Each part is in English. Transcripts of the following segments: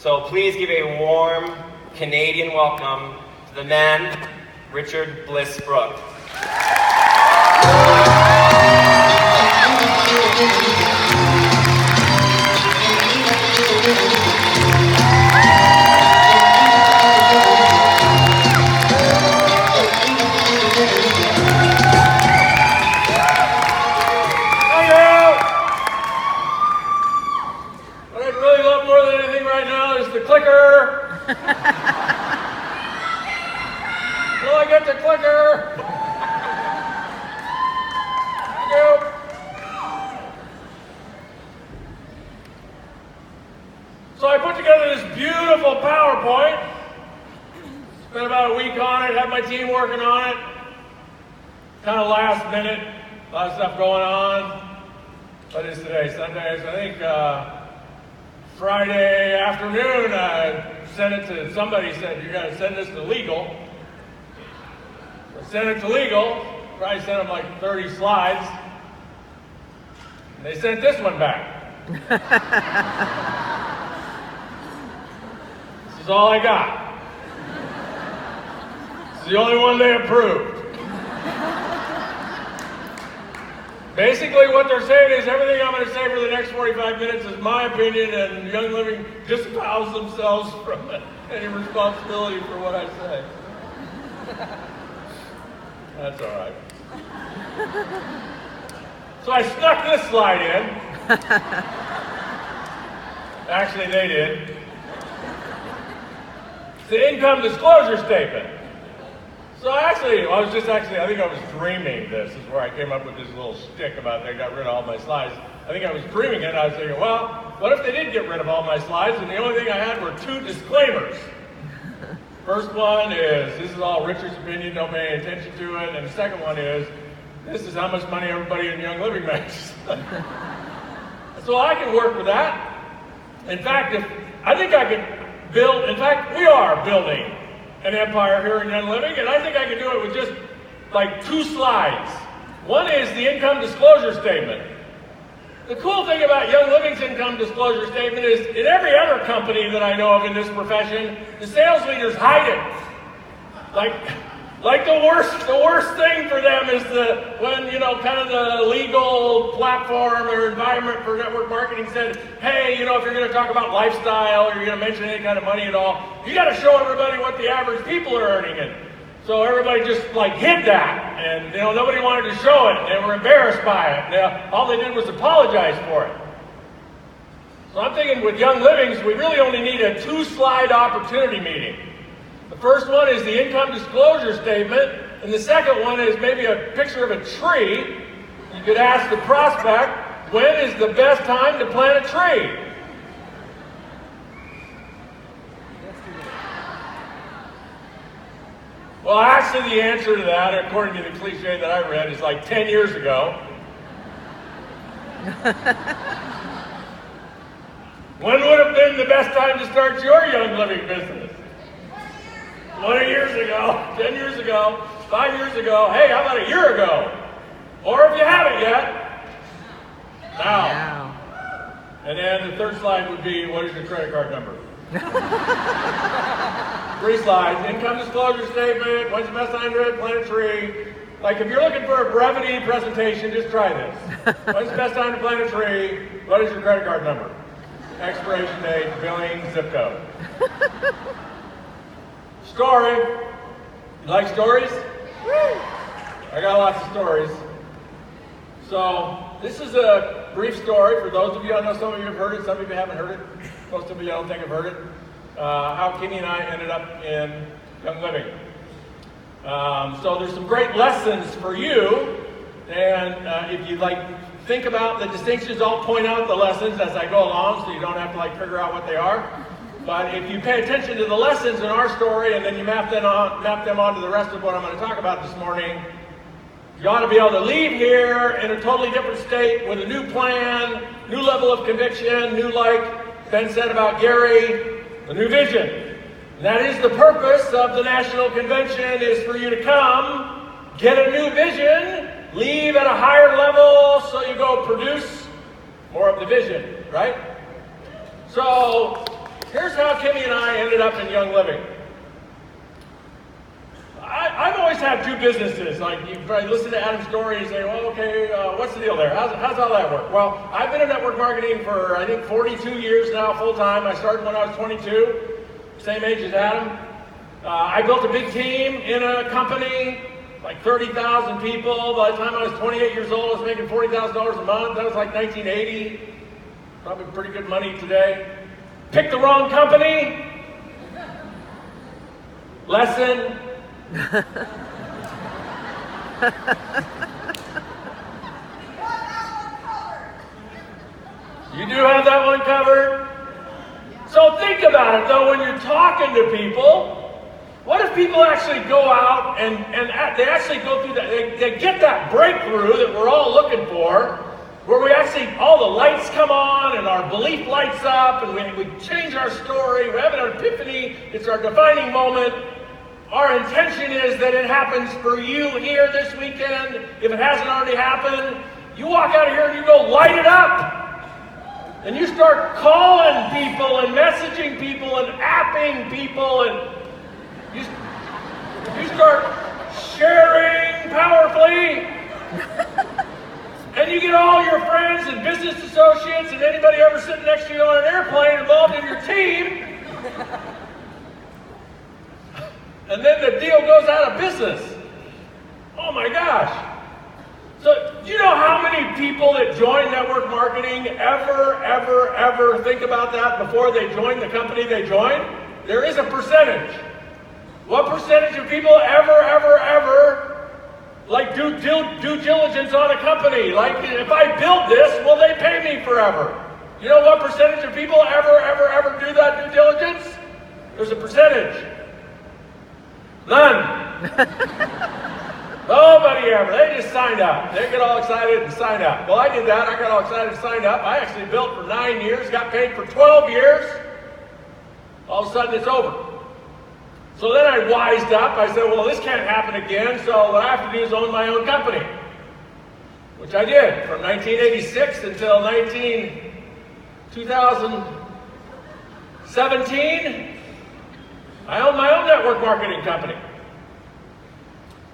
So please give a warm Canadian welcome to the man, Richard Bliss Brooke. Clicker! Will I get the clicker? Thank you. So I put together this beautiful PowerPoint. Spent about a week on it, had my team working on it. Kind of last minute, a lot of stuff going on. What is today? Sunday, so I think Friday afternoon, I sent it to somebody, said, you got to send this to legal. I sent it to legal, probably sent them like 30 slides. And they sent this one back. This is all I got. This is the only one they approved. Basically what they're saying is everything I'm going to say for the next 45 minutes is my opinion, and Young Living disavows themselves from any responsibility for what I say. That's all right. So I snuck this slide in. Actually, they did. It's the income disclosure statement. So I think I was dreaming this is where I came up with this little shtick about they got rid of all my slides. I think I was dreaming it. I was thinking, well, what if they did get rid of all my slides and the only thing I had were 2 disclaimers? First one is, this is all Richard's opinion, don't pay any attention to it. And the second one is, this is how much money everybody in Young Living makes. So I can work with that. In fact, we are building an empire here in Young Living, and I think I can do it with just like 2 slides. One is the income disclosure statement. The cool thing about Young Living's income disclosure statement is in every other company that I know of in this profession, the sales leaders hide it. Like the worst thing for them is when kind of the legal platform or environment for network marketing said, hey, if you're going to talk about lifestyle or you're going to mention any kind of money at all, you got to show everybody what the average people are earning it. So everybody just hid that, and nobody wanted to show it. They were embarrassed by it. All they did was apologize for it. So I'm thinking with Young Livings, we really only need a 2-slide opportunity meeting. The first one is the income disclosure statement, and the second one is maybe a picture of a tree. You could ask the prospect, when is the best time to plant a tree? Well, actually the answer to that, according to the cliche that I read, is like 10 years ago. When would have been the best time to start your Young Living business? 20 years ago, 10 years ago, 5 years ago, hey, how about a year ago? Or if you haven't yet, now. And then the third slide would be, what is your credit card number? 3 slides, income disclosure statement, when's the best time to plant a tree? Like if you're looking for a brevity presentation, just try this. When's the best time to plant a tree? What is your credit card number? Expiration date, billing, zip code. Story. You like stories? I got lots of stories. So this is a brief story for those of you, I know some of you have heard it, some of you haven't heard it. Most of you I don't think have heard it. How Kimmy and I ended up in Young Living. So there's some great lessons for you, and if you think about the distinctions, I'll point out the lessons as I go along so you don't have to figure out what they are. But if you pay attention to the lessons in our story and then you map them onto the rest of what I'm going to talk about this morning, you ought to be able to leave here in a totally different state with a new plan, new level of conviction, new, like Ben said about Gary, a new vision. And that is the purpose of the National Convention, is for you to come, get a new vision, leave at a higher level so you go produce more of the vision, right? So Here's how Kimmy and I ended up in Young Living. I've always had two businesses. Like, you probably listen to Adam's story and say, well, okay, what's the deal there? How's all that work? Well, I've been in network marketing for, I think, 42 years now, full-time. I started when I was 22, same age as Adam. I built a big team in a company, like 30,000 people. By the time I was 28 years old, I was making $40,000 a month. That was like 1980. Probably pretty good money today. Picked the wrong company. Lesson. You do have that one covered. So think about it though, when you're talking to people, what if people actually go out and they actually go through that, they get that breakthrough that we're all looking for, where we actually, all the lights come on and our belief lights up and we change our story, we have an epiphany, it's our defining moment. Our intention is that it happens for you here this weekend. If it hasn't already happened, you walk out of here and you go light it up. And you start calling people and messaging people and apping people and you start sharing powerfully. And you get all your friends and business associates and anybody ever sitting next to you on an airplane involved in your team. And then the deal goes out of business. Oh my gosh. So do you know how many people that join network marketing ever think about that before they join the company they join? There is a percentage. What percentage of people ever like do diligence on a company? Like, if I build this, will they pay me forever? You know what percentage of people ever do that due diligence? There's a percentage. None. Nobody ever. They just signed up. They get all excited and sign up. Well, I did that. I got all excited and signed up. I actually built for 9 years, got paid for 12 years. All of a sudden, it's over. So then I wised up. I said, well, this can't happen again, so what I have to do is own my own company, which I did from 1986 until 2017. I own my own network marketing company.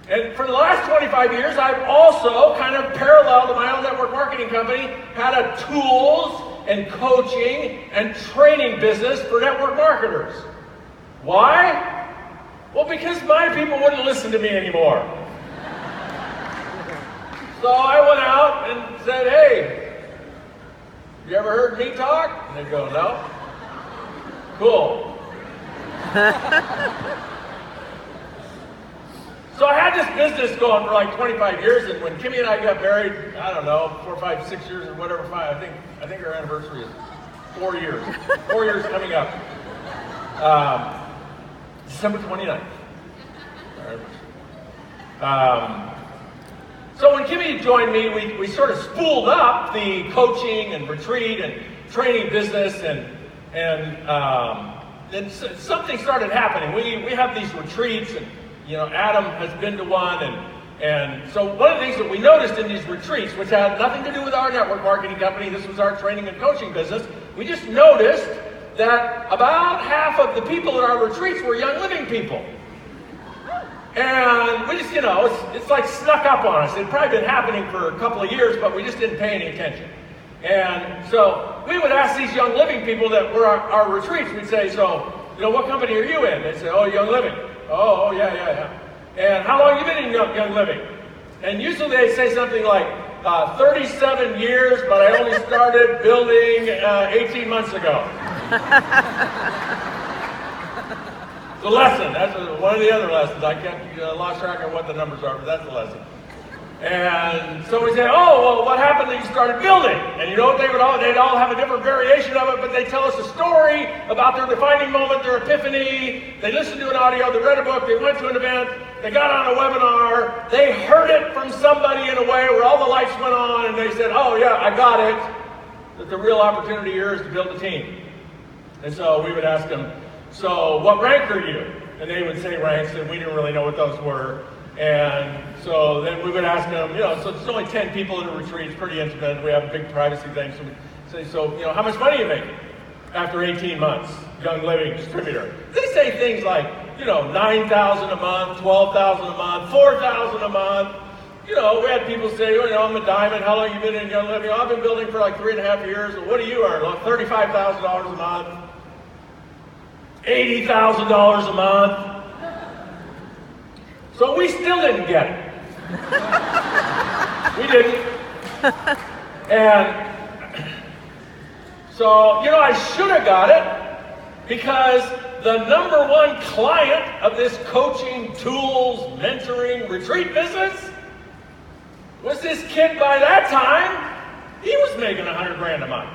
And for the last 25 years, I've also, kind of parallel to my own network marketing company, had a tools and coaching and training business for network marketers. Why? Well, because my people wouldn't listen to me anymore. So I went out and said, hey, you ever heard me talk? And they go, no. Cool. So I had this business going for like 25 years, and when Kimmy and I got married, I don't know, 4, 5, 6 years or whatever, 5, I think our anniversary is 4 years. 4 years coming up. December 29th. So when Kimmy joined me, we sort of spooled up the coaching and retreat and training business, and then something started happening. We have these retreats, and Adam has been to one, and so one of the things that we noticed in these retreats, which had nothing to do with our network marketing company, this was our training and coaching business, we just noticed that about half of the people at our retreats were Young Living people. And we just, it's like snuck up on us. It had probably been happening for a couple of years, but we just didn't pay any attention. And so we would ask these Young Living people that were our retreats, we'd say, so, what company are you in? They'd say, oh, Young Living. Oh, yeah. And how long have you been in Young Living? And usually they say something like, 37 years, but I only started building 18 months ago. The lesson, that's one of the other lessons. I lost track of what the numbers are, but that's the lesson. And so we say, oh, well, what happened that you started building? And you know what, they'd all have a different variation of it, but they tell us a story about their defining moment, their epiphany. They listened to an audio, they read a book, they went to an event, they got on a webinar, they heard it from somebody in a way where all the lights went on, and they said, oh yeah, I got it, that the real opportunity here is to build a team. And so we would ask them, so what rank are you? And they would say ranks, and we didn't really know what those were. And so then we would ask them, so it's only 10 people in a retreat, it's pretty intimate, we have a big privacy thing, so we say, so, how much money are you making? after 18 months, Young Living Distributor. They say things like, $9,000 a month, $12,000 a month, $4,000 a month. We had people say, I'm a diamond. How long have you been in Young Living? I've been building for like 3.5 years. Well, what do you earn? Like $35,000 a month, $80,000 a month. So we still didn't get it. We didn't. And so, I should have got it because the number one client of this coaching, tools, mentoring, retreat business was this kid by that time. He was making $100,000 a month.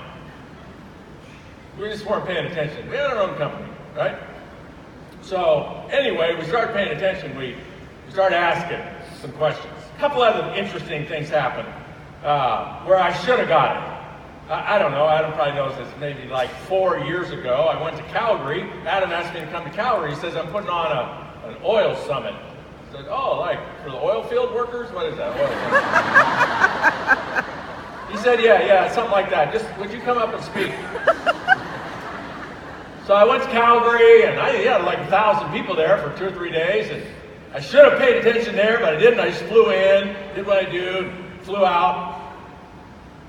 We just weren't paying attention. We had our own company, right? So anyway, we started paying attention. We started asking some questions. A couple other interesting things happened where I should have got it. I don't know. Adam probably knows this. Maybe like 4 years ago, I went to Calgary. Adam asked me to come to Calgary. He says, I'm putting on an oil summit. I said, oh, like for the oil field workers? What is that? Oil field. He said, yeah, something like that. Just, would you come up and speak? So I went to Calgary, and I had like 1,000 people there for 2 or 3 days. And I should have paid attention there, but I didn't. I just flew in, did what I do, flew out.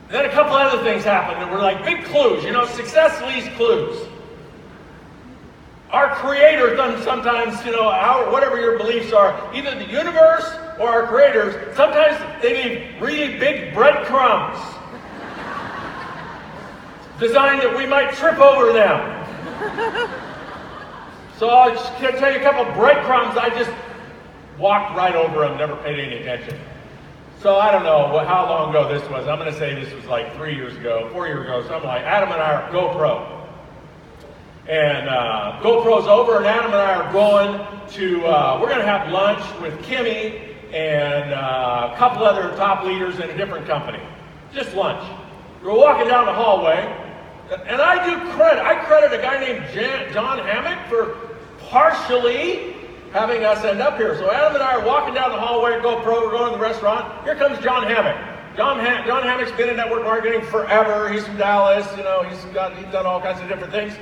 And then a couple other things happened that were like big clues. Success leaves clues. Our Creator sometimes, whatever your beliefs are, either the universe or our creators, sometimes they leave really big breadcrumbs designed that we might trip over them. So I'll just tell you a couple breadcrumbs. I just walked right over them, never paid any attention. So I don't know how long ago this was. I'm going to say this was like 3 years ago, 4 years ago, something like. Adam and I are GoPro. And GoPro's over, and Adam and I are going to, we're going to have lunch with Kimmy and a couple other top leaders in a different company. Just lunch. We're walking down the hallway, and I credit a guy named John Hammock for partially having us end up here. So Adam and I are walking down the hallway at GoPro, we're going to the restaurant. Here comes John Hammock. John Hammock's been in network marketing forever. He's from Dallas, he's done all kinds of different things.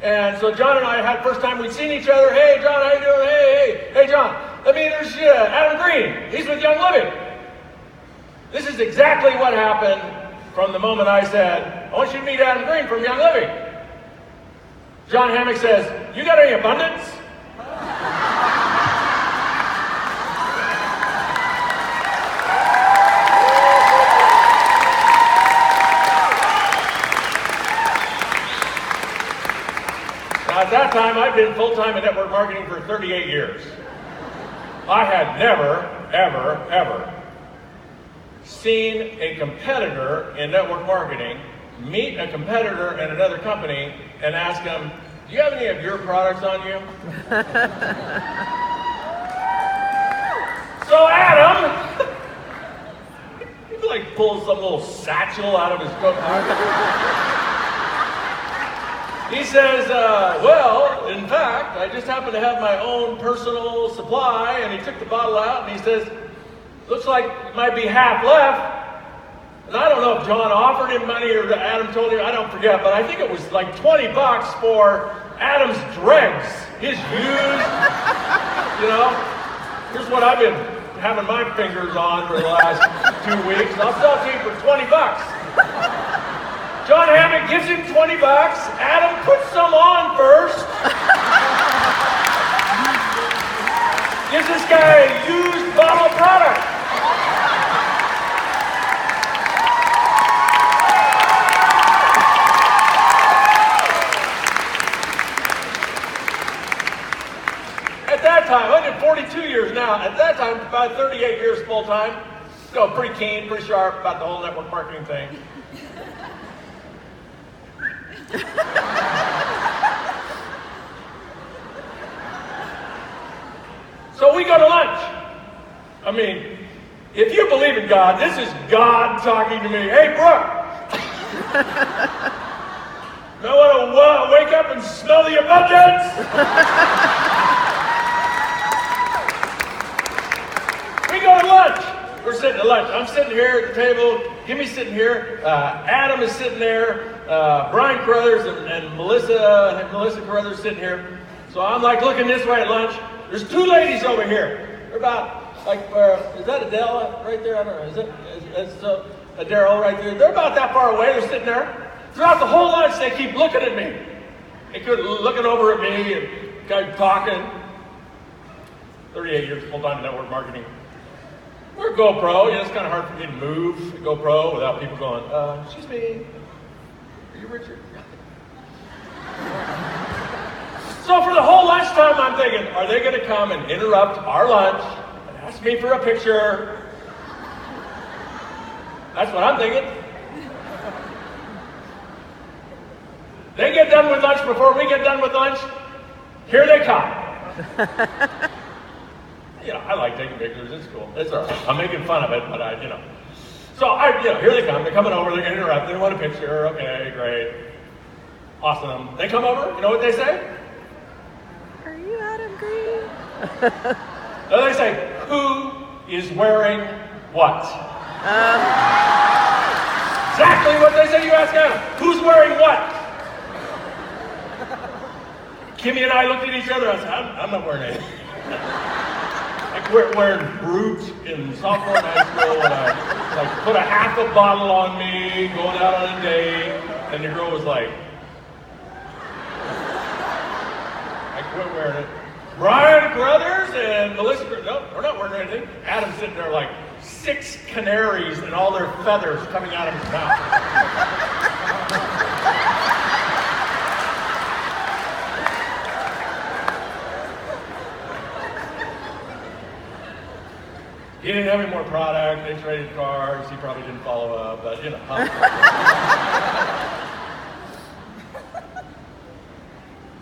And so John and I had first time we'd seen each other. Hey John, how you doing? Hey John, let me introduce you to Adam Green. He's with Young Living. This is exactly what happened from the moment I said, I want you to meet Adam Green from Young Living. John Hammock says, you got any abundance? At that time, I'd been full-time in network marketing for 38 years. I had never, ever, ever seen a competitor in network marketing meet a competitor in another company and ask them, do you have any of your products on you? So Adam, he like pulls some little satchel out of his coat pocket. He says, well, in fact, I just happen to have my own personal supply, and he took the bottle out, and he says, looks like it might be half left. And I don't know if John offered him money or Adam told him, I don't forget, but I think it was like $20 for Adam's dregs, his used, Here's what I've been having my fingers on for the last 2 weeks, and I'll sell it to you for $20. John Hammock gives him $20. Adam puts some on first. Gives this guy a used bottle of product. At that time, I did 42 years now. At that time, about 38 years full time. So pretty keen, pretty sharp about the whole network marketing thing. So we go to lunch. I mean, if you believe in God, this is God talking to me. Hey, Brooke. I want to wake up and smell the abundance. We go to lunch. We're sitting at lunch. I'm sitting here at the table. Kimmy's sitting here, Adam is sitting there, Brian Carruthers and Melissa Carruthers sitting here. So I'm like looking this way at lunch. There's two ladies over here. They're about like, is that Adele right there? I don't know. Is Adele right there? They're about that far away. They're sitting there. Throughout the whole lunch, they keep looking at me. They keep looking over at me and kind of talking. 38 years full-time network marketing. We're GoPro. It's kind of hard for me to move GoPro without people going, excuse me, are you Richard? So for the whole lunchtime, I'm thinking, are they going to come and interrupt our lunch and ask me for a picture? That's what I'm thinking. They get done with lunch before we get done with lunch. Here they come. I like taking pictures. It's cool. It's all right. I'm making fun of it, but So here they come. They're coming over. They're going to interrupt. They want a picture. Okay, great. Awesome. They come over. You know what they say? Are you Adam Green? No, they say, who is wearing what? Exactly what they say. You ask Adam. Who's wearing what? Kimmy and I looked at each other. I said, I'm not wearing anything. Like wearing Brute in sophomore high school, and I like put a half a bottle on me, going out on a date, and the girl was like, I quit wearing it. Brian Carruthers and Melissa, no, we're not wearing anything. Adam's sitting there like 6 canaries and all their feathers coming out of his mouth. He didn't have any more product. They traded cars. He probably didn't follow up, but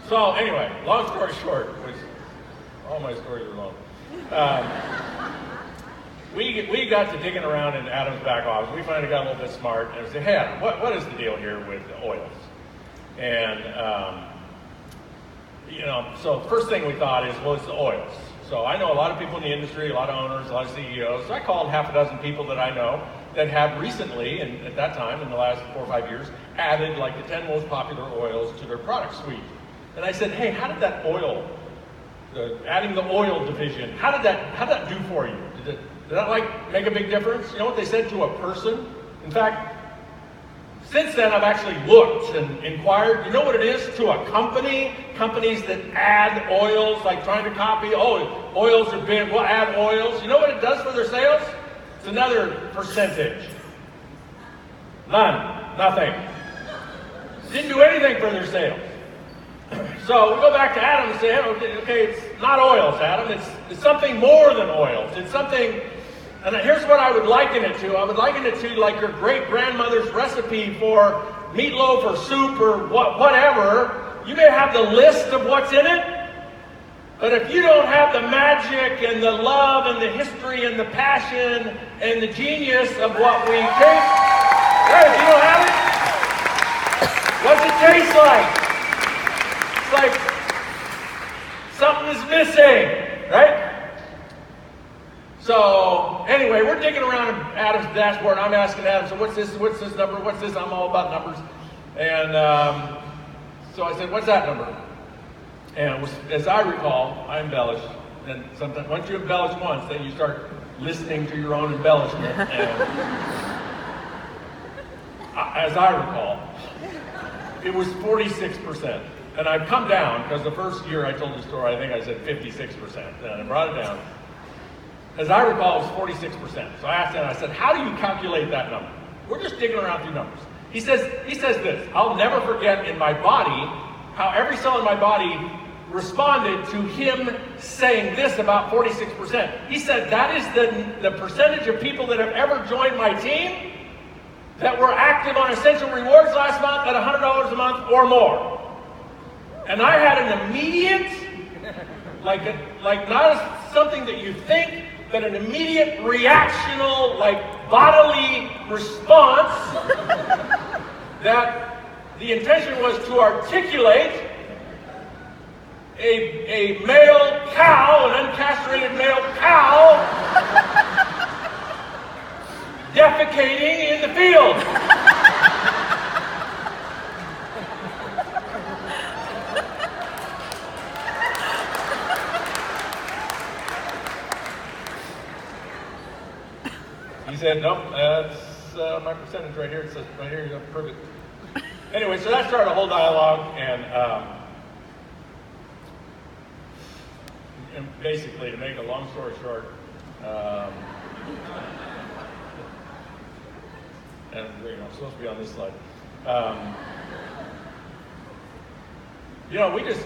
So anyway, long story short, which all my stories are long. We got to digging around in Adam's back office. We finally got a little bit smart and said, hey, Adam, what is the deal here with the oils? And so first thing we thought is, well, it's the oils. So I know a lot of people in the industry, a lot of owners, a lot of CEOs. So I called half a dozen people that I know that have recently, and at that time, in the last 4 or 5 years, added like the 10 most popular oils to their product suite. And I said, hey, how did that oil, adding the oil division, how did that do for you? Did that like make a big difference? You know what they said to a person? In fact, since then I've actually looked and inquired. You know what it is to a company? Companies that add oils, like trying to copy, oils are big, we'll add oils. You know what it does for their sales? It's another percentage. None. Nothing. Didn't do anything for their sales. So we go back to Adam and say, okay, it's not oils, Adam. It's something more than oils. It's something, and here's what I would liken it to. I would liken it to like your great-grandmother's recipe for meatloaf or soup or whatever. You may have the list of what's in it, but if you don't have the magic and the love and the history and the passion and the genius of what we taste, hey, if you don't have it, what's it taste like? It's like something is missing, right? So anyway, we're digging around Adam's dashboard. I'm asking Adam, so what's this number? What's this? I'm all about numbers. And so I said, what's that number? And it was, as I recall, I embellished. And sometimes once you embellish once, then you start listening to your own embellishment. And as I recall, it was 46%. And I've come down, because the first year I told the story, I think I said 56%. And I brought it down. As I recall, it was 46%. So I asked him, I said, how do you calculate that number? We're just digging around through numbers. He says this, I'll never forget in my body how every cell in my body responded to him saying this about 46%. He said, that is the percentage of people that have ever joined my team that were active on Essential Rewards last month at $100 a month or more. And I had an immediate, like not something that you think, but an immediate reactional, like bodily response that the intention was to articulate a male cow, an uncastrated male cow, defecating in the field. He said, nope, that's my percentage right here. It says right here, you have to prove it. Anyway, so that started a whole dialogue, and basically, to make a long story short, and I'm supposed to be on this slide.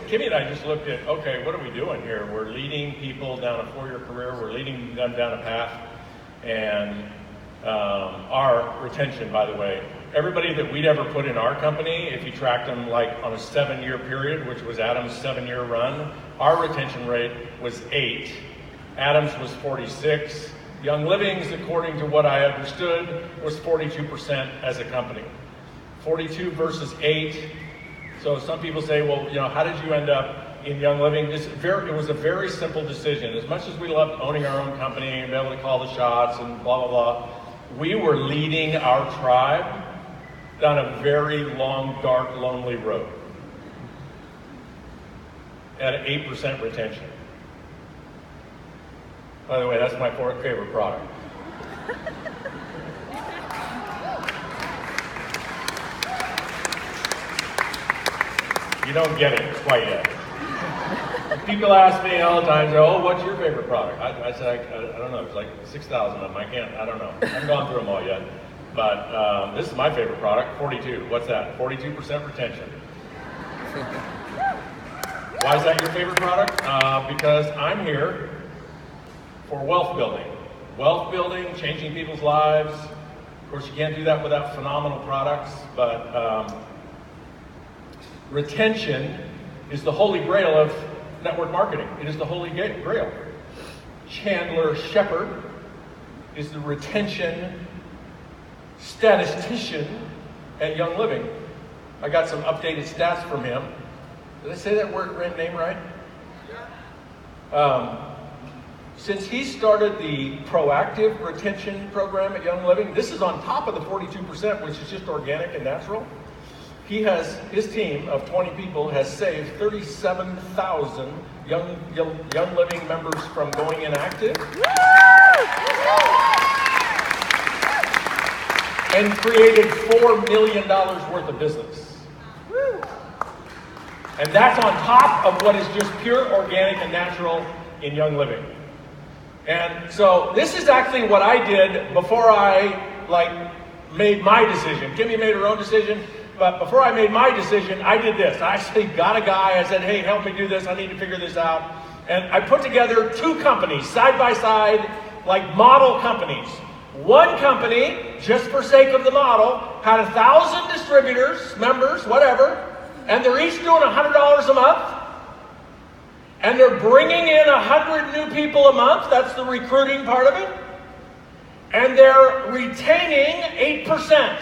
Kimmy and I just looked at, okay, what are we doing here? We're leading people down a 4-year career. We're leading them down a path. And our retention, by the way, everybody that we'd ever put in our company, if you tracked them like on a 7-year period, which was Adam's 7-year run, our retention rate was 8. Adam's was 46. Young Living's, according to what I understood, was 42% as a company. 42 versus 8. So some people say, well, how did you end up in Young Living? It was a very simple decision. As much as we loved owning our own company and being able to call the shots and blah, blah, blah, we were leading our tribe down a very long, dark, lonely road at an 8% retention. By the way, that's my favorite product. You don't get it quite yet. People ask me all the time, oh, what's your favorite product? I said, I don't know, there's like 6,000 of them. I don't know. I haven't gone through them all yet. But this is my favorite product, 42. What's that? 42% retention. Why is that your favorite product? Because I'm here for wealth building. Wealth building, changing people's lives. Of course, you can't do that without phenomenal products, but retention is the holy grail of network marketing. It is the holy grail. Chandler Shepard is the retention statistician at Young Living. I got some updated stats from him. Did I say that name right? Since he started the proactive retention program at Young Living, this is on top of the 42%, which is just organic and natural. His team of 20 people has saved 37,000 young Living members from going inactive. And created $4 million worth of business. And that's on top of what is just pure organic and natural in Young Living. And so this is actually what I did before I made my decision. Kimmy made her own decision. But before I made my decision, I did this. I actually got a guy. I said, hey, help me do this. I need to figure this out. And I put together 2 companies, side by side, like model companies. One company, just for sake of the model, had 1,000 distributors, members, whatever, and they're each doing $100 a month. And they're bringing in 100 new people a month. That's the recruiting part of it. And they're retaining 8%.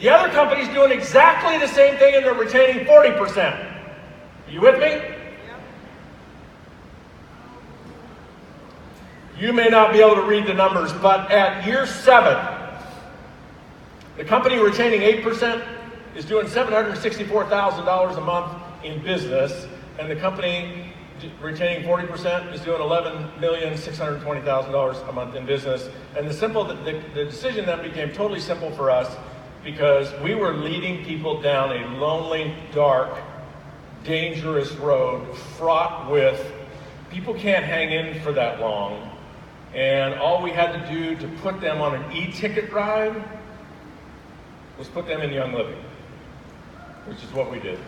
The other company's doing exactly the same thing and they're retaining 40%. Are you with me? Yeah. You may not be able to read the numbers, but at year 7, the company retaining 8% is doing $764,000 a month in business, and the company retaining 40% is doing $11,620,000 a month in business. And the decision then became totally simple for us, because we were leading people down a lonely, dark, dangerous road fraught with people can't hang in for that long. And all we had to do to put them on an e-ticket ride was put them in Young Living, which is what we did.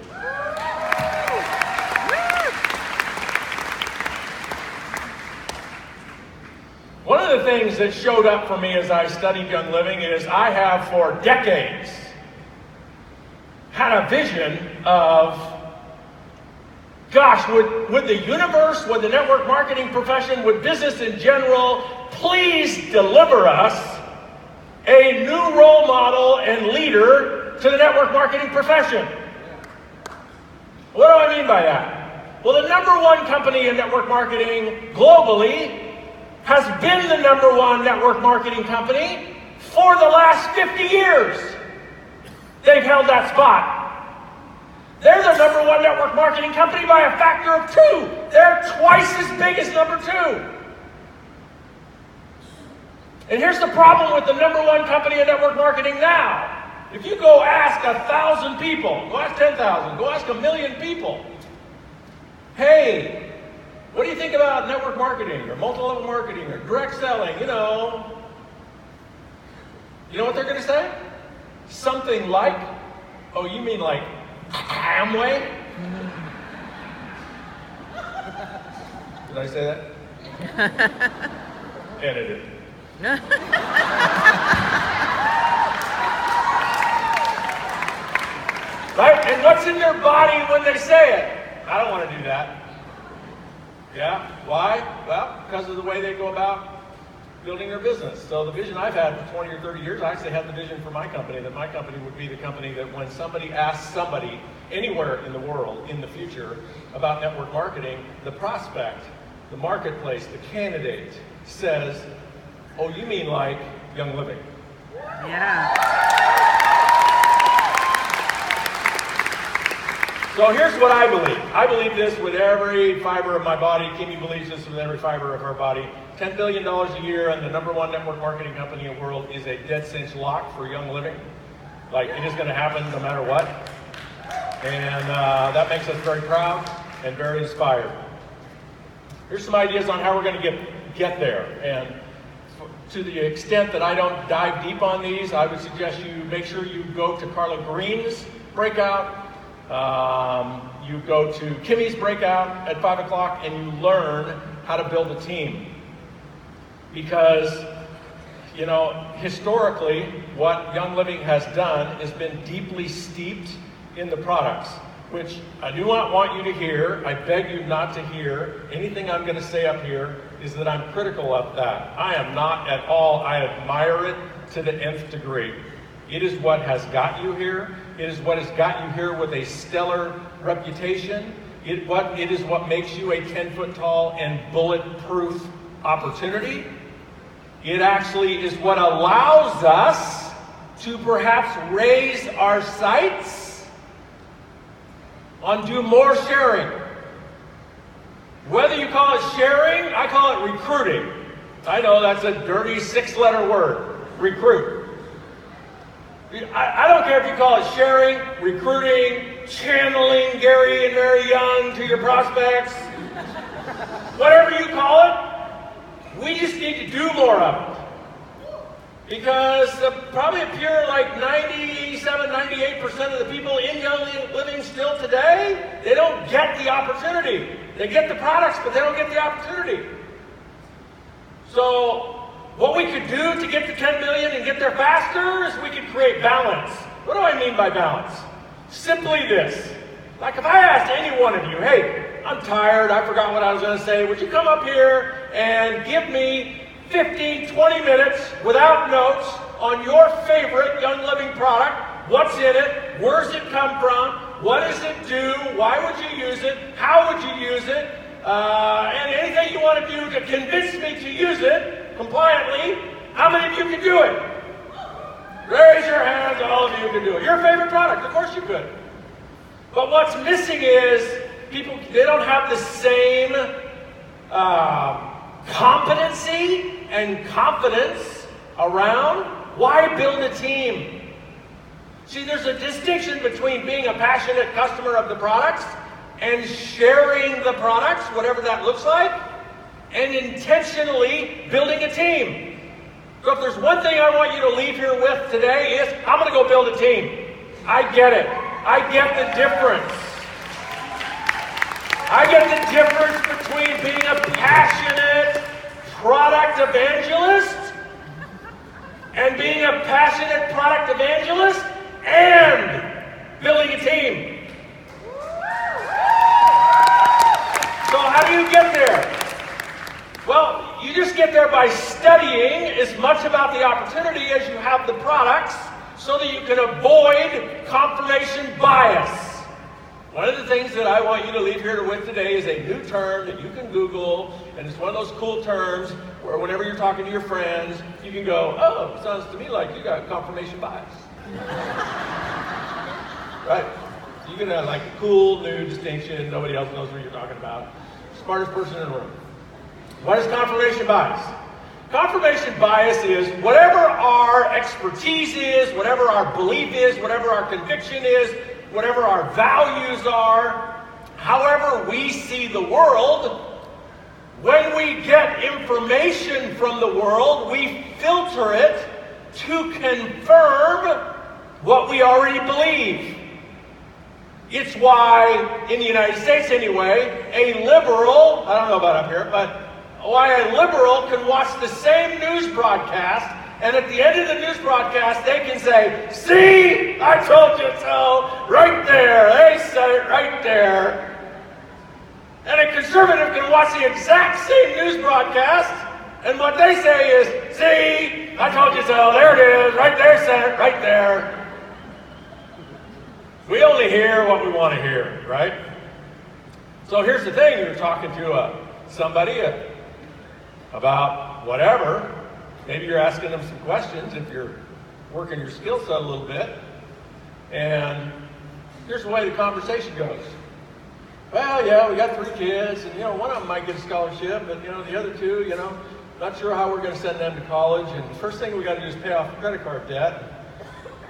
One of the things that showed up for me as I studied Young Living is I have for decades had a vision of, gosh, would the universe, would the network marketing profession, would business in general please deliver us a new role model and leader to the network marketing profession? What do I mean by that? Well, the #1 company in network marketing globally has been the #1 network marketing company for the last 50 years. They've held that spot. They're the #1 network marketing company by a factor of 2. They're twice as big as #2. And here's the problem with the #1 company in network marketing now. If you go ask 1,000 people, go ask 10,000, go ask 1,000,000 people, hey, what do you think about network marketing or multi-level marketing or direct selling, you know what they're going to say? Something like, oh, you mean like Amway? Did I say that? Edit it. Right? And what's in their body when they say it? I don't want to do that. Yeah? Why? Well, because of the way they go about building their business. So the vision I've had for 20 or 30 years, I actually had the vision for my company, that my company would be the company that when somebody asks somebody anywhere in the world in the future about network marketing, the prospect, the marketplace, the candidate says, oh, you mean like Young Living. Yeah. So here's what I believe. I believe this with every fiber of my body. Kimmy believes this with every fiber of her body. $10 billion a year and the #1 network marketing company in the world is a dead cinch lock for Young Living. Like, it is going to happen no matter what. And that makes us very proud and very inspired. Here's some ideas on how we're going to get there. And to the extent that I don't dive deep on these, I would suggest you make sure you go to Carla Green's breakout. You go to Kimmy's breakout at 5 o'clock and you learn how to build a team. Because, historically, what Young Living has done has been deeply steeped in the products, which I do not want you to hear. I beg you not to hear. Anything I'm going to say up here is that I'm critical of that. I am not at all. I admire it to the nth degree. It is what has got you here. It is what has got you here with a stellar reputation. It is what makes you a 10-foot tall and bulletproof opportunity. It actually is what allows us to perhaps raise our sights on do more sharing. Whether you call it sharing, I call it recruiting. I know that's a dirty 6-letter word, recruit. I don't care if you call it sharing, recruiting, channeling Gary and Mary Young to your prospects. Whatever you call it, we just need to do more of it. Because probably a pure like 97, 98% of the people in Young Living still today, they don't get the opportunity. They get the products, but they don't get the opportunity. So what we could do to get to 10 million and get there faster is we could create balance. What do I mean by balance? Simply this. Like if I asked any one of you, hey, I'm tired, I forgot what I was going to say, would you come up here and give me 15, 20 minutes without notes on your favorite Young Living product? What's in it? Where's it come from? What does it do? Why would you use it? How would you use it? And anything you want to do to convince me to use it compliantly, how many of you can do it? Raise your hands, all of you can do it. Your favorite product, of course you could. But what's missing is people, they don't have the same competency and confidence around why build a team. See, there's a distinction between being a passionate customer of the products and sharing the products, whatever that looks like, and intentionally building a team. So if there's one thing I want you to leave here with today is, I'm going to go build a team. I get it. I get the difference. I get the difference between being a passionate product evangelist and being a passionate product evangelist and building a team. So how do you get there? Well, you just get there by studying as much about the opportunity as you have the products so that you can avoid confirmation bias. one of the things that I want you to leave here with today is a new term that you can Google, and it's one of those cool terms where whenever you're talking to your friends, you can go, oh, sounds to me like you got confirmation bias. Right? You can have like a cool new distinction, nobody else knows what you're talking about. Smartest person in the room. What is confirmation bias? Confirmation bias is whatever our expertise is, whatever our belief is, whatever our conviction is, whatever our values are, however we see the world, when we get information from the world, we filter it to confirm what we already believe. It's why, in the United States anyway, a liberal, I don't know about up here, but why a liberal can watch the same news broadcast, and at the end of the news broadcast, they can say, see, I told you so, right there, they said it right there. And a conservative can watch the exact same news broadcast, and what they say is, see, I told you so, there it is, right there, said it, right there. We only hear what we want to hear, right? So here's the thing, you're talking to somebody about whatever. Maybe you're asking them some questions if you're working your skill set a little bit. And here's the way the conversation goes. Well, yeah, we got 3 kids, and one of them might get a scholarship, and the other 2, not sure how we're going to send them to college. And the first thing we got to do is pay off credit card debt.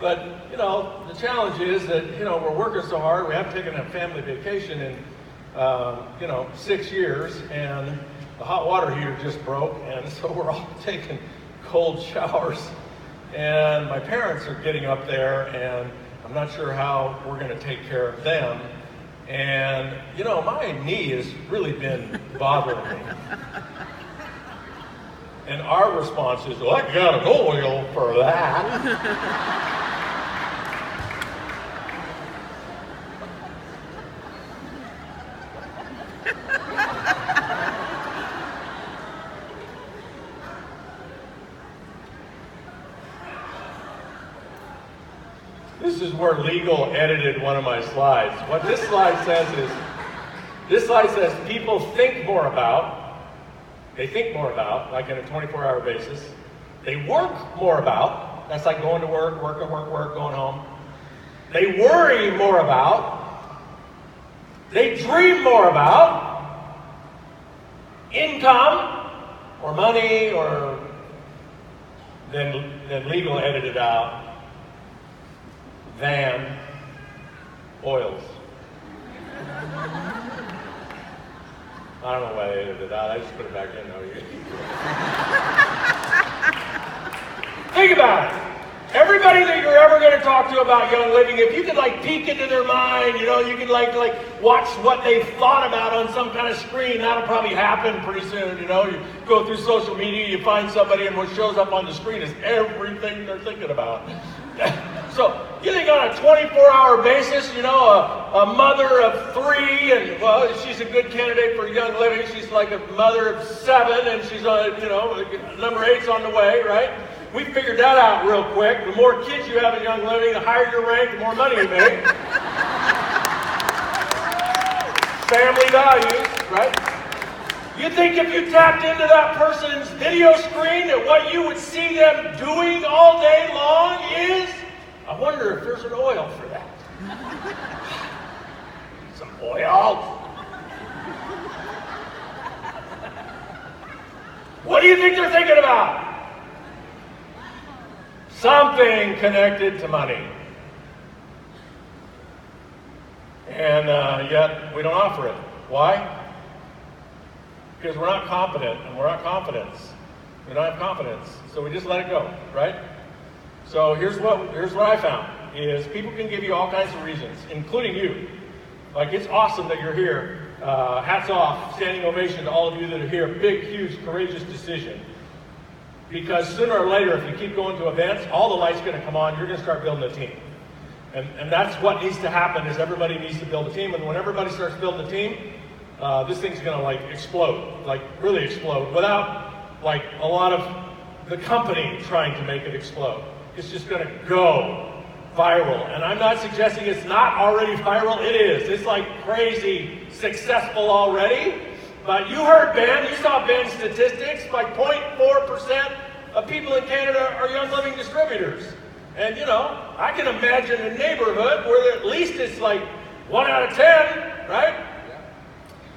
But, the challenge is that, we're working so hard. We haven't taken a family vacation in, 6 years, and the hot water heater just broke, and so we're all taking cold showers. And my parents are getting up there, and I'm not sure how we're going to take care of them. And, my knee has really been bothering me. And our response is, well, I got an oil for that. This is where legal edited one of my slides. What this slide says is, people think more about, like in a 24-hour basis. They work more about, that's like going to work, going home. They worry more about, they dream more about income or money or than legal edited out. Than oils. I don't know why they edited it out. I just put it back in. Think about it. Everybody that you're ever going to talk to about Young Living, if you could peek into their mind, you can watch what they've thought about on some kind of screen, that'll probably happen pretty soon. You go through social media, you find somebody, and what shows up on the screen is everything they're thinking about. So you think on a 24-hour basis, a mother of 3, and well, she's a good candidate for Young Living. She's like a mother of 7, and she's on, number 8's on the way, right? We figured that out real quick. The more kids you have in Young Living, the higher your rank, the more money you make. Family values, right? You think if you tapped into that person's video screen that what you would see them doing all day long is, I wonder if there's an oil for that. Some oil. What do you think they're thinking about? Something connected to money. And yet we don't offer it. Why? Because we're not confident, and we're not confidence. We don't have confidence, so we just let it go, right? So here's what I found, is people can give you all kinds of reasons, including you. It's awesome that you're here. Hats off, standing ovation to all of you that are here. Big, huge, courageous decision. Because sooner or later, if you keep going to events, all the lights going to come on, you're going to start building a team. And that's what needs to happen, is everybody needs to build a team. And when everybody starts building a team, this thing's going to explode, really explode, without a lot of the company trying to make it explode. It's just going to go viral. And I'm not suggesting it's not already viral. It is. It's like crazy successful already. But you heard Ben, you saw Ben's statistics, like 0.4% of people in Canada are Young Living distributors. And you know, I can imagine a neighborhood where at least it's like 1 out of 10, right?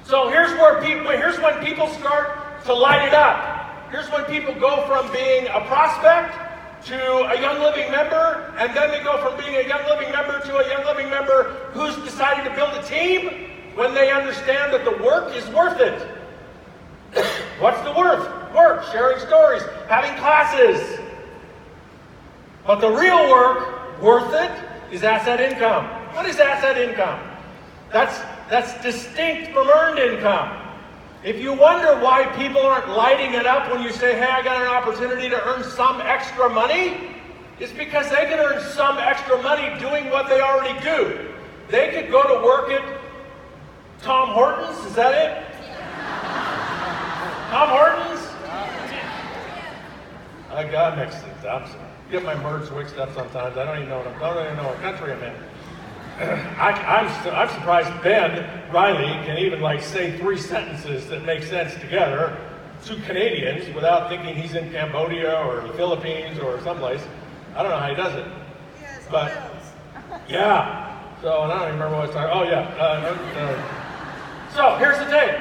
So here's when people start to light it up. Here's when people go from being a prospect to a Young Living member, and then they go from being a Young Living member to a Young Living member who's decided to build a team when they understand that the work is worth it. What's the worth? Work, sharing stories, having classes. But the real work, worth it, is asset income. What is asset income? That's distinct from earned income. If you wonder why people aren't lighting it up when you say, hey, I got an opportunity to earn some extra money, it's because they can earn some extra money doing what they already do. They could go to work at Tom Hortons, is that it? Tom Hortons? I got mixed up. I'm sorry. Get my words mixed up sometimes. I don't even know what country I'm in. I'm surprised Ben Riley can even like say 3 sentences that make sense together to Canadians without thinking he's in Cambodia or the Philippines or someplace. I don't know how he does it. Yes, but yeah. So and I don't even remember what I was talking. Oh yeah. So here's the thing: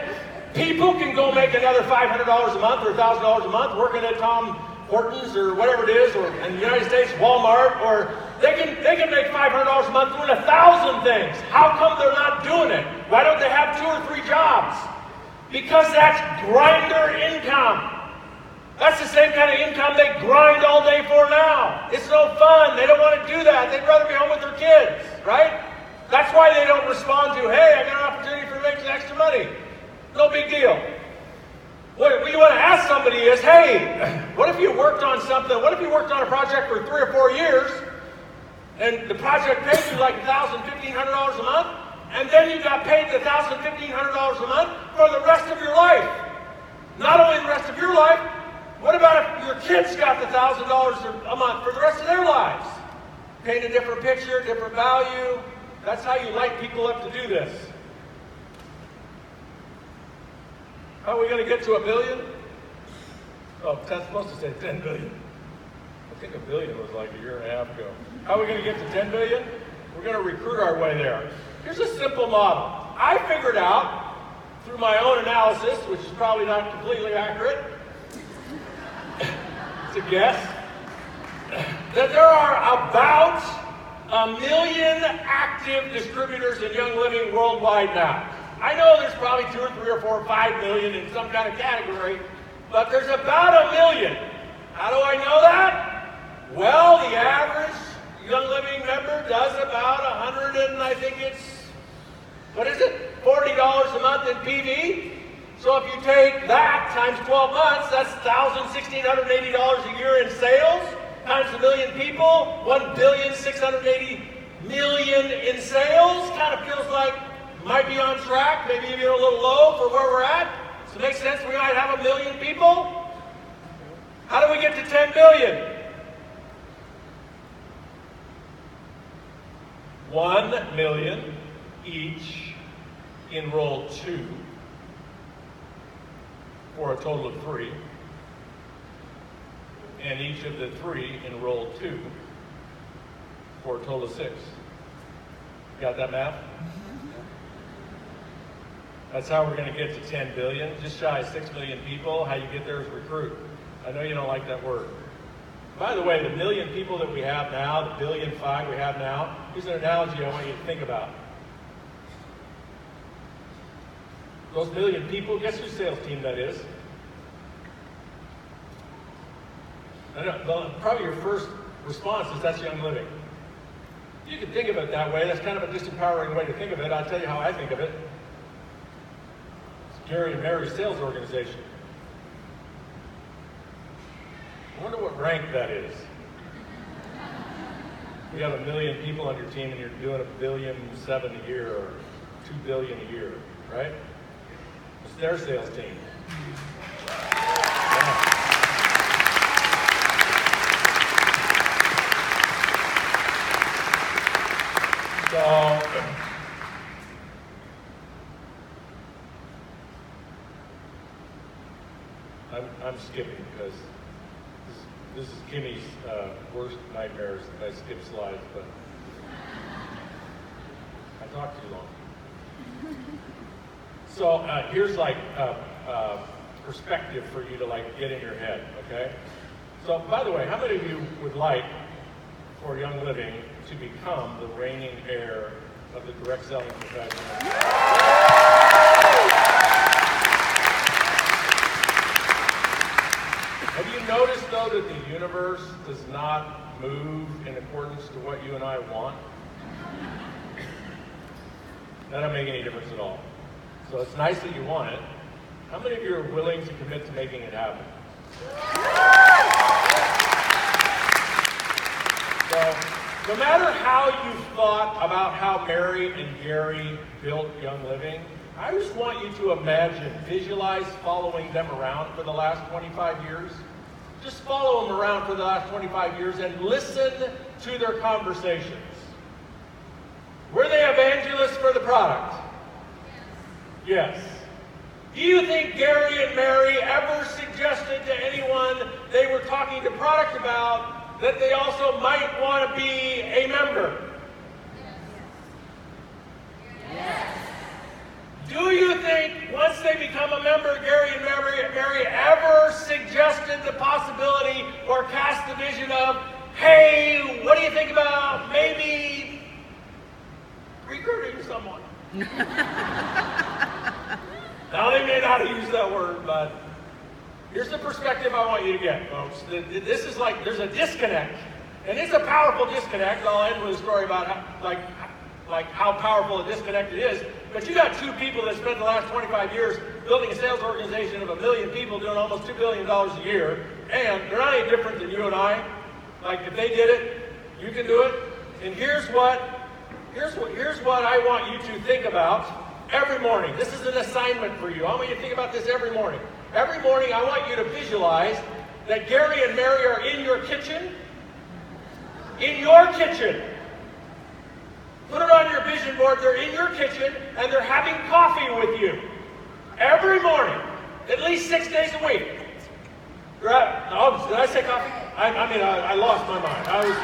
people can go make another $500 a month or $1,000 a month working at Tom Hortons or whatever it is, or in the United States, Walmart, or they can make $500 a month doing 1,000 things. How come they're not doing it? Why don't they have 2 or 3 jobs? Because that's grinder income. That's the same kind of income they grind all day for now. It's no fun. They don't want to do that. They'd rather be home with their kids, right? That's why they don't respond to, hey, I got an opportunity for making extra money. No big deal. What you want to ask somebody is, hey, what if you worked on something? What if you worked on a project for 3 or 4 years, and the project paid you like $1,000, $1,500 a month, and then you got paid the $1,000, $1,500 a month for the rest of your life? Not only the rest of your life, what about if your kids got the $1,000 a month for the rest of their lives? Paint a different picture, different value. That's how you light people up to do this. How are we going to get to $1 billion? Oh, that's supposed to say 10 billion. I think $1 billion was like a year and a half ago. How are we going to get to 10 billion? We're going to recruit our way there. Here's a simple model. I figured out through my own analysis, which is probably not completely accurate, it's a guess, that there are about 1 million active distributors in Young Living worldwide now. I know there's probably 2 or 3 or 4 or 5 million in some kind of category, but there's about 1 million. How do I know that? Well, the average Young Living member does about $40 a month in PV. So if you take that times 12 months, that's $1,680 a year in sales, times 1 million people, 1,680,000,000 in sales. Kind of feels like might be on track, maybe even a little low for where we're at. So it makes sense we might have 1 million people. How do we get to 10 billion? 1 million each enroll 2 for a total of 3. And each of the 3 enroll 2 for a total of 6. Got that math? That's how we're going to get to 10 billion, just shy of 6 million people. How you get there is recruit. I know you don't like that word. By the way, the 1 million people that we have now, the 1.5 billion we have now, here's an analogy I want you to think about. Those 1 million people, guess whose sales team that is? I know, probably your first response is that's Young Living. You can think of it that way. That's kind of a disempowering way to think of it. I'll tell you how I think of it. It's Gary and Mary's sales organization. I wonder what rank that is. You have 1 million people on your team and you're doing $1.7 billion a year or $2 billion a year, right? It's their sales team. Yeah. So, I'm skipping because this is Kimmy's worst nightmares that I skip slides, but I talk too long. So here's like perspective for you to like get in your head, okay? So by the way, how many of you would like for Young Living to become the reigning heir of the direct selling profession? Have you noticed though that the universe does not move in accordance to what you and I want? That doesn't make any difference at all. So it's nice that you want it. How many of you are willing to commit to making it happen? So, no matter how you thought about how Mary and Gary built Young Living, I just want you to imagine, visualize following them around for the last 25 years. Just follow them around for the last 25 years and listen to their conversations. Were they evangelists for the product? Yes. Do you think Gary and Mary ever suggested to anyone they were talking to product about that they also might want to be a member? Yes. Do you think once they become a member, Gary and Mary ever suggested the possibility or cast the vision of, hey, what do you think about maybe recruiting someone? Now, they may not use that word, but here's the perspective I want you to get, folks. This is like, there's a disconnect, and it's a powerful disconnect. I'll end with a story about how powerful a disconnect it is. But you got two people that spent the last 25 years building a sales organization of 1 million people doing almost $2 billion a year, and they're not any different than you and I. Like, if they did it, you can do it. And here's what I want you to think about every morning. This is an assignment for you. I want you to think about this every morning. Every morning, I want you to visualize that Gary and Mary are in your kitchen. In your kitchen. Put it on your vision board. They're in your kitchen, and they're having coffee with you. Every morning. At least 6 days a week. Did I say coffee? I lost my mind. I was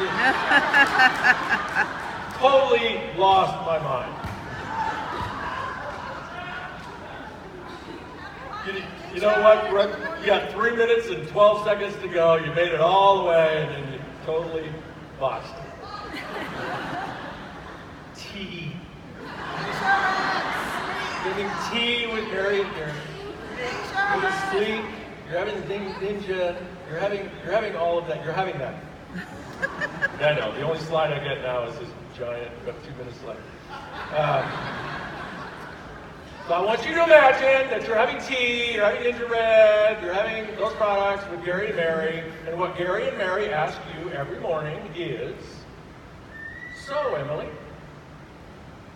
just totally lost my mind. You know what? You got 3 minutes and 12 seconds to go. You made it all the way, and then you totally botched it. Tea. Getting tea with Mary and Gary. You're asleep. You're having ninja. You're having all of that. You're having that. I know. The only slide I get now is this giant. We've got 2 minutes left. So I want you to imagine that you're having tea, you're having Ninja Red, you're having those products with Gary and Mary, and what Gary and Mary ask you every morning is, so Emily,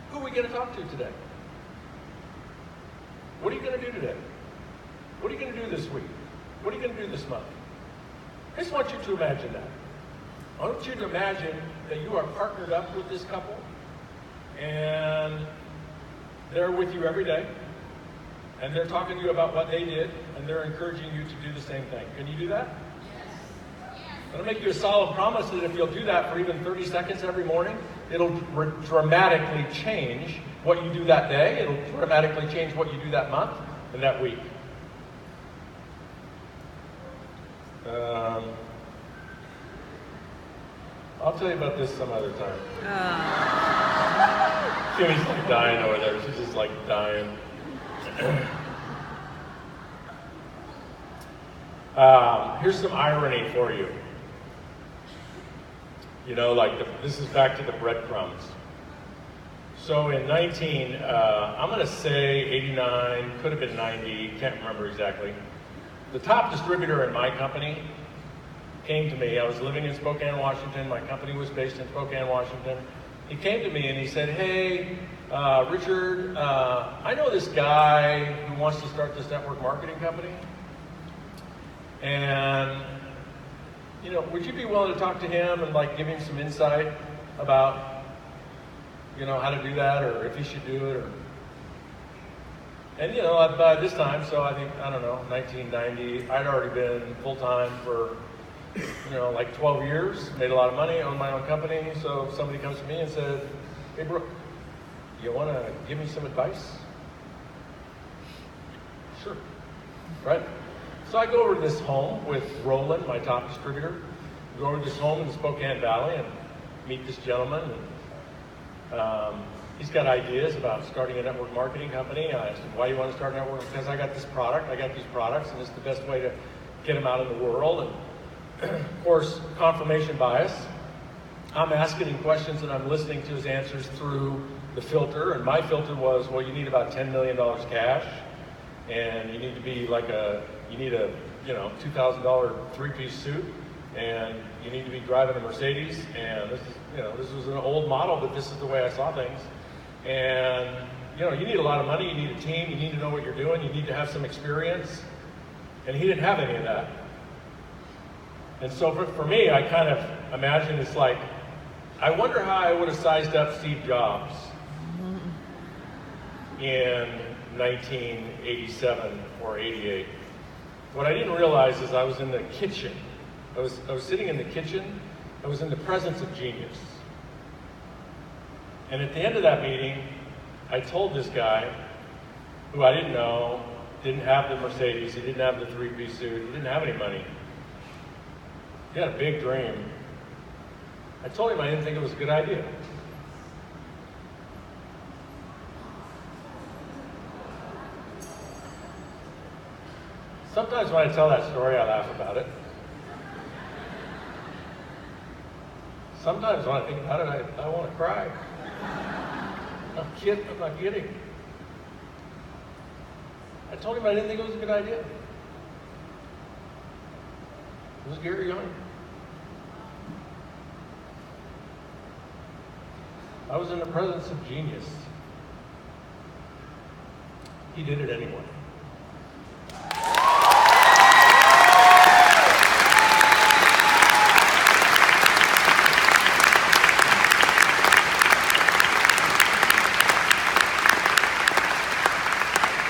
who are we going to talk to today? What are you going to do today? What are you going to do this week? What are you going to do this month? I just want you to imagine that. I want you to imagine that you are partnered up with this couple, and they're with you every day, and they're talking to you about what they did, and they're encouraging you to do the same thing. Can you do that? Yes. I'm going to make you a solemn promise that if you'll do that for even 30 seconds every morning, it'll dramatically change what you do that day. It'll dramatically change what you do that month and that week. I'll tell you about this some other time. Kimmy's like dying over there. She's just like dying. Here's some irony for you. You know, this is back to the breadcrumbs. So in I'm going to say 89, could have been 90, can't remember exactly. The top distributor in my company came to me. I was living in Spokane, Washington. My company was based in Spokane, Washington. He came to me and he said, hey, Richard, I know this guy who wants to start this network marketing company. And, you know, would you be willing to talk to him and give him some insight about how to do that, or if he should do it. And by this time, so I think, 1990, I'd already been full-time for, like 12 years, made a lot of money, owned my own company. So somebody comes to me and said, "Hey, Brooke, you want to give me some advice?" Sure, right? So I go over to this home with Roland, my top distributor. Go over to this home in the Spokane Valley and meet this gentleman. And, he's got ideas about starting a network marketing company. I asked him, "Why do you want to start a network?" Because I got this product, I got these products, and it's the best way to get them out in the world. And of course, confirmation bias. I'm asking him questions and I'm listening to his answers through the filter. And my filter was, well, you need about $10 million cash, and you need to be like you need a $2,000 three-piece suit, and you need to be driving a Mercedes. And this was an old model, but this is the way I saw things. And you need a lot of money, you need a team, you need to know what you're doing, you need to have some experience. And he didn't have any of that. And so for me, I kind of imagine it's like, I wonder how I would have sized up Steve Jobs in 1987 or 88. What I didn't realize is I was in the kitchen. I was sitting in the kitchen. I was in the presence of genius. And at the end of that meeting, I told this guy, who I didn't know, didn't have the Mercedes, he didn't have the three-piece suit, he didn't have any money. He had a big dream. I told him I didn't think it was a good idea. Sometimes when I tell that story, I laugh about it. Sometimes when I think about it, I want to cry. I'm not kidding. I told him I didn't think it was a good idea. It was Gary Young. I was in the presence of genius. He did it anyway.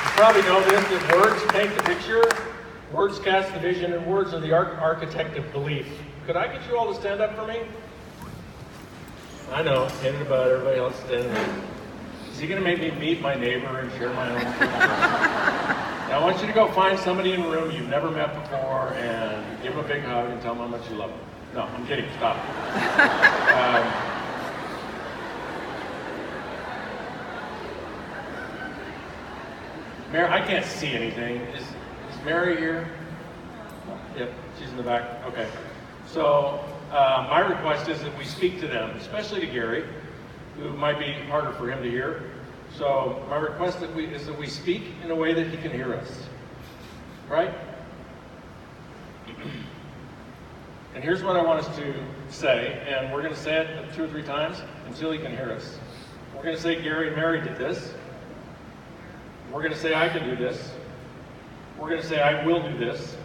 You probably know this, that words paint the picture, words cast the vision, and words are the architect of belief. Could I get you all to stand up for me? I know, standing about everybody else standing there. Is he going to make me meet my neighbor and share my own story? Now I want you to go find somebody in the room you've never met before and give them a big hug and tell them how much you love them. No, I'm kidding, stop. Mary, I can't see anything. Is Mary here? Yep, she's in the back. Okay. So my request is that we speak to them, especially to Gary, who might be harder for him to hear. So my request is that we speak in a way that he can hear us. Right? And here's what I want us to say, and we're going to say it 2 or 3 times until he can hear us. We're going to say Gary and Mary did this. We're going to say, I can do this. We're going to say, I will do this.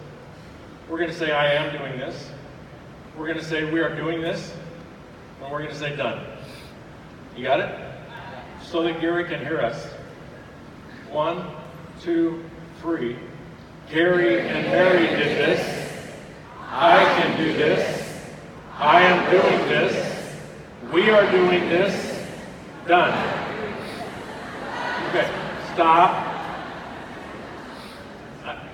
We're going to say, I am doing this. We're going to say, we are doing this. And we're going to say, done. You got it? So that Gary can hear us. 1, 2, 3. Gary and Mary did this. I can do this. I am doing this. We are doing this. Done. Okay. Stop.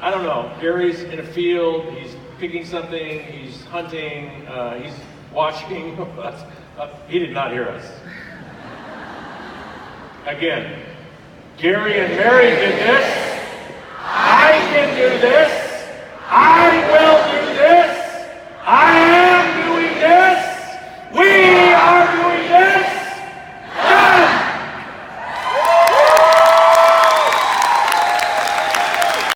I don't know. Gary's in a field. He's picking something. He's hunting. He's watching. He did not hear us. Again. Gary and Mary did this. I can do this.